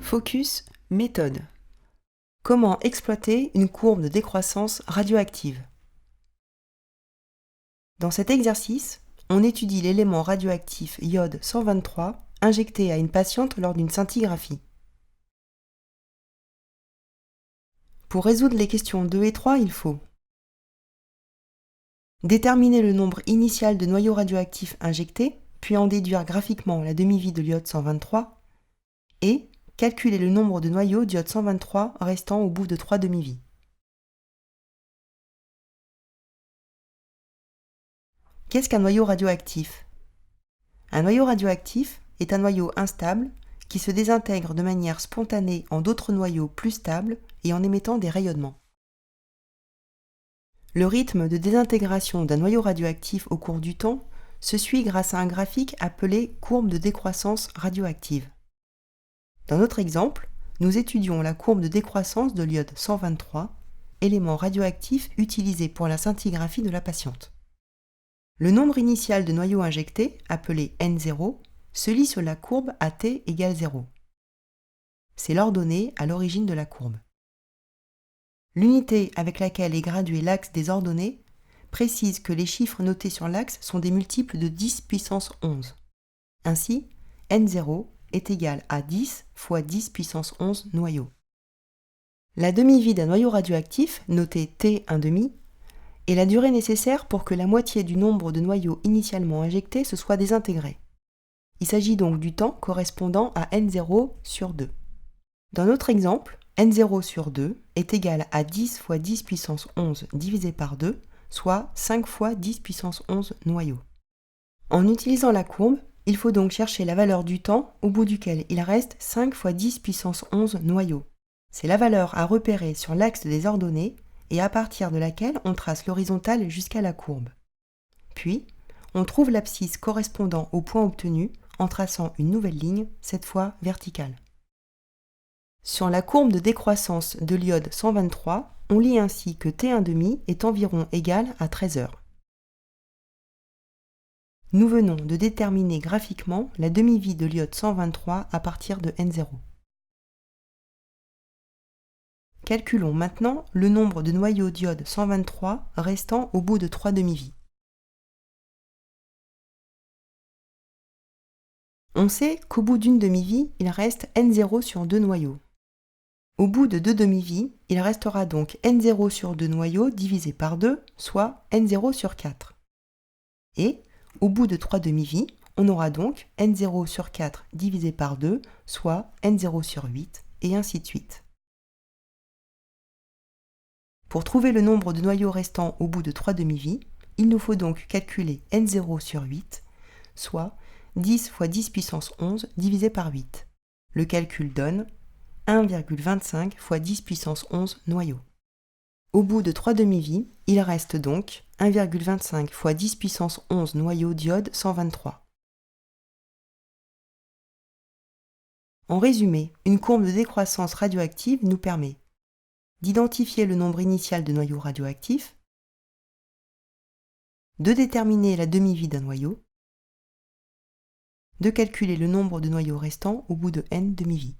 Focus méthode. Comment exploiter une courbe de décroissance radioactive? Dans cet exercice, on étudie l'élément radioactif iode 123 injecté à une patiente lors d'une scintigraphie. Pour résoudre les questions 2 et 3, il faut déterminer le nombre initial de noyaux radioactifs injectés, puis en déduire graphiquement la demi-vie de l'iode 123, et calculer le nombre de noyaux d'iode 123 restant au bout de 3 demi-vies. Qu'est-ce qu'un noyau radioactif? Un noyau radioactif est un noyau instable qui se désintègre de manière spontanée en d'autres noyaux plus stables et en émettant des rayonnements. Le rythme de désintégration d'un noyau radioactif au cours du temps se suit grâce à un graphique appelé courbe de décroissance radioactive. Dans notre exemple, nous étudions la courbe de décroissance de l'iode 123, élément radioactif utilisé pour la scintigraphie de la patiente. Le nombre initial de noyaux injectés, appelé N0, se lit sur la courbe à t égale 0. C'est l'ordonnée à l'origine de la courbe. L'unité avec laquelle est gradué l'axe des ordonnées précise que les chiffres notés sur l'axe sont des multiples de 10 puissance 11. Ainsi, N0 est égal à 10 fois 10 puissance 11 noyaux. La demi-vie d'un noyau radioactif, noté T1,5, est la durée nécessaire pour que la moitié du nombre de noyaux initialement injectés se soit désintégré. Il s'agit donc du temps correspondant à N0 sur 2. Dans notre exemple, N0 sur 2 est égal à 10 fois 10 puissance 11 divisé par 2, soit 5 fois 10 puissance 11 noyaux. En utilisant la courbe, il faut donc chercher la valeur du temps au bout duquel il reste 5 fois 10 puissance 11 noyaux. C'est la valeur à repérer sur l'axe des ordonnées et à partir de laquelle on trace l'horizontale jusqu'à la courbe. Puis, on trouve l'abscisse correspondant au point obtenu en traçant une nouvelle ligne, cette fois verticale. Sur la courbe de décroissance de l'iode 123, on lit ainsi que T1,5 est environ égal à 13 heures. Nous venons de déterminer graphiquement la demi-vie de l'iode 123 à partir de N0. Calculons maintenant le nombre de noyaux d'iode 123 restant au bout de 3 demi-vies. On sait qu'au bout d'une demi-vie, il reste N0 sur 2 noyaux. Au bout de 2 demi-vies, il restera donc N0 sur 2 noyaux divisé par 2, soit N0 sur 4. Et, au bout de 3 demi-vies, on aura donc N0 sur 4 divisé par 2, soit N0 sur 8, et ainsi de suite. Pour trouver le nombre de noyaux restants au bout de 3 demi-vies, il nous faut donc calculer N0 sur 8, soit 10 fois 10 puissance 11 divisé par 8. Le calcul donne 1,25 fois 10 puissance 11 noyaux. Au bout de 3 demi-vies, il reste donc 1,25 fois 10 puissance 11 noyaux d'iode 123. En résumé, une courbe de décroissance radioactive nous permet d'identifier le nombre initial de noyaux radioactifs, de déterminer la demi-vie d'un noyau, de calculer le nombre de noyaux restants au bout de n demi-vies.